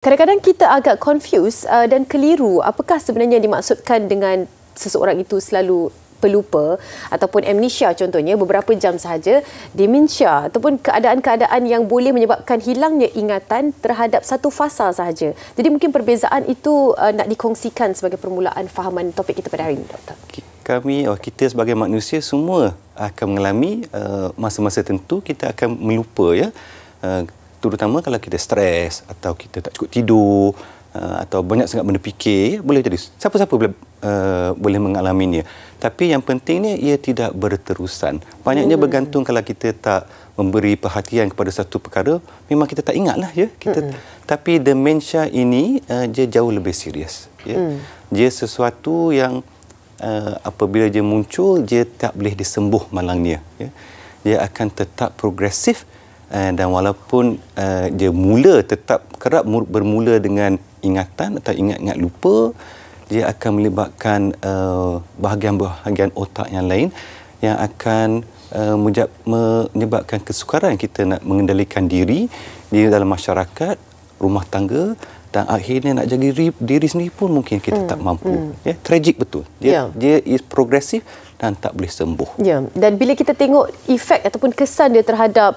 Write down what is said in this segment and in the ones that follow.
Kadang-kadang kita agak confused dan keliru apakah sebenarnya yang dimaksudkan dengan seseorang itu selalu pelupa ataupun amnesia, contohnya beberapa jam sahaja, demensia ataupun keadaan-keadaan yang boleh menyebabkan hilangnya ingatan terhadap satu fasa sahaja. Jadi mungkin perbezaan itu nak dikongsikan sebagai permulaan fahaman topik kita pada hari ini, Doktor. Kita sebagai manusia semua akan mengalami masa-masa tertentu kita akan melupa, ya. Terutama kalau kita stres atau kita tak cukup tidur atau banyak sangat benda fikir, boleh jadi. Siapa-siapa boleh mengalaminya. Tapi yang pentingnya ia tidak berterusan. Banyaknya bergantung kalau kita tak memberi perhatian kepada satu perkara, memang kita tak ingatlah, ya. Tapi demensia ini dia jauh lebih serius, ya. Dia sesuatu yang apabila dia muncul, dia tak boleh disembuh malangnya, ya. Dia akan tetap progresif. Dan walaupun dia tetap kerap bermula dengan ingatan atau ingat-ingat lupa, dia akan melibatkan bahagian-bahagian otak yang lain yang akan menyebabkan kesukaran kita nak mengendalikan diri dalam masyarakat, rumah tangga, dan akhirnya nak jaga diri sendiri pun mungkin kita tak mampu. Ya, tragik betul. Dia is progresif dan tak boleh sembuh. Ya, dan bila kita tengok efek ataupun kesan dia terhadap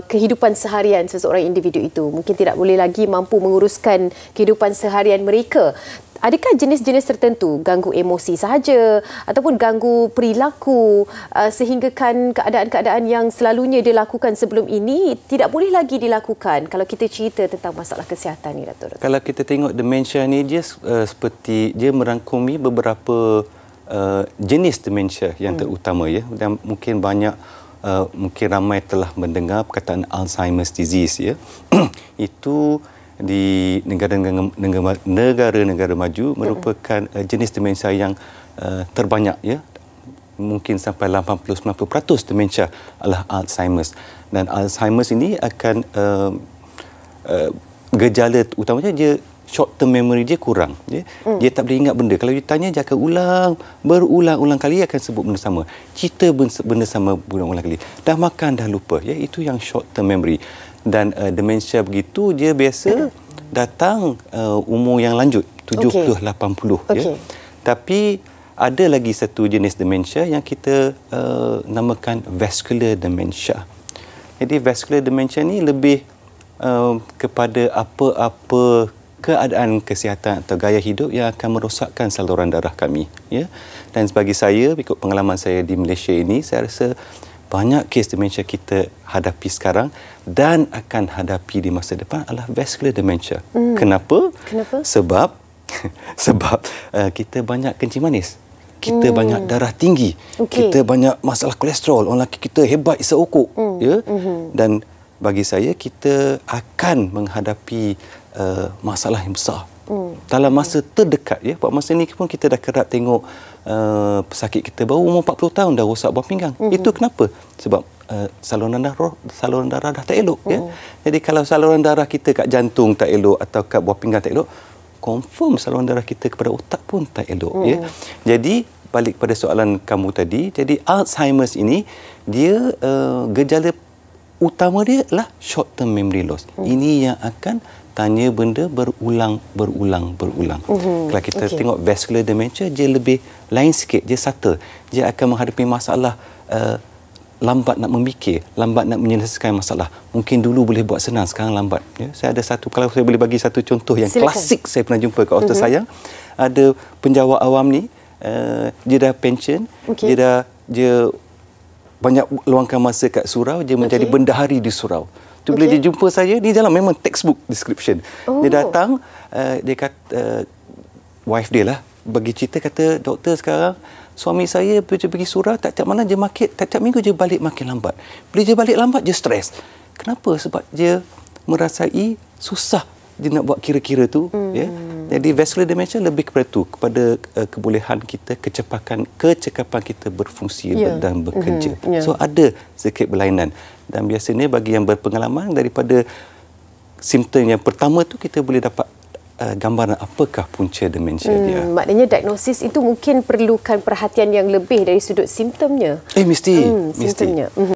kehidupan seharian seseorang individu itu, mungkin tidak boleh lagi mampu menguruskan kehidupan seharian mereka. Adakah jenis-jenis tertentu ganggu emosi sahaja ataupun ganggu perilaku sehinggakan keadaan-keadaan yang selalunya dilakukan sebelum ini tidak boleh lagi dilakukan kalau kita cerita tentang masalah kesihatan ni, Datuk? Kalau kita tengok demensia ni, dia seperti dia merangkumi beberapa jenis demensia yang terutama, ya, dan mungkin mungkin ramai telah mendengar perkataan Alzheimer's disease, ya. Itu di negara-negara maju merupakan jenis demensia yang terbanyak, ya. Mungkin sampai 80-90% demensia adalah Alzheimer's, dan Alzheimer's ini akan gejala utamanya dia short term memory dia kurang, ya. Dia tak boleh ingat benda. Kalau ditanya, dia akan berulang-ulang kali akan sebut benda sama. Cerita benda sama berulang-ulang kali. Dah makan dah lupa, ya. Itu yang short term memory. Dan demensia begitu dia biasa datang umur yang lanjut, 70-80, ya. Tapi ada lagi satu jenis demensia yang kita namakan vascular dementia. Jadi vascular dementia ni lebih kepada apa-apa keadaan kesihatan atau gaya hidup yang akan merosakkan saluran darah kami, ya. Dan bagi saya, ikut pengalaman saya di Malaysia ini, saya rasa banyak kes demensia kita hadapi sekarang dan akan hadapi di masa depan adalah vascular dementia. Kenapa? Sebab kita banyak kencing manis. Kita banyak darah tinggi. Kita banyak masalah kolesterol. Orang lelaki kita hebat isap okok, ya. Dan bagi saya, kita akan menghadapi masalah yang besar dalam masa terdekat, ya. Pada masa ini pun kita dah kerap tengok pesakit kita baru umur 40 tahun dah rosak buah pinggang. Itu kenapa? Sebab saluran darah dah tak elok, ya. Jadi kalau saluran darah kita kat jantung tak elok atau kat buah pinggang tak elok, confirm saluran darah kita kepada otak pun tak elok, ya. Jadi balik pada soalan kamu tadi, jadi Alzheimer's ini dia gejala utama dia adalah short term memory loss. Ini yang akan tanya benda berulang. Kalau kita tengok vascular dementia, dia lebih lain sikit, dia subtle. Dia akan menghadapi masalah lambat nak memikir, lambat nak menyelesaikan masalah. Mungkin dulu boleh buat senang, sekarang lambat, ya. Kalau saya boleh bagi satu contoh yang klasik saya pernah jumpa kat hospital saya, ada penjawat awam ni, dia dah pension, dia banyak luangkan masa kat surau, dia menjadi bendahari di surau. Tu bila dia jumpa saya, dia jalan memang textbook description. Dia datang, dia kata, wife dia lah, bagi cerita, kata, doktor, sekarang suami saya pergi surau, tak mana dia tiap minggu dia balik makin lambat. Bila dia balik lambat, dia stres. Kenapa? Sebab dia merasai susah dia nak buat kira-kira tu, ya. Jadi vascular dementia lebih kepada tu, kepada kebolehan kita, kecekapan kita berfungsi dan bekerja. So ada sedikit berlainan. Dan biasanya bagi yang berpengalaman, daripada simptom yang pertama tu kita boleh dapat gambaran apakah punca demensia dia. Maknanya diagnosis itu mungkin perlukan perhatian yang lebih dari sudut simptomnya. Mesti. Simptomnya.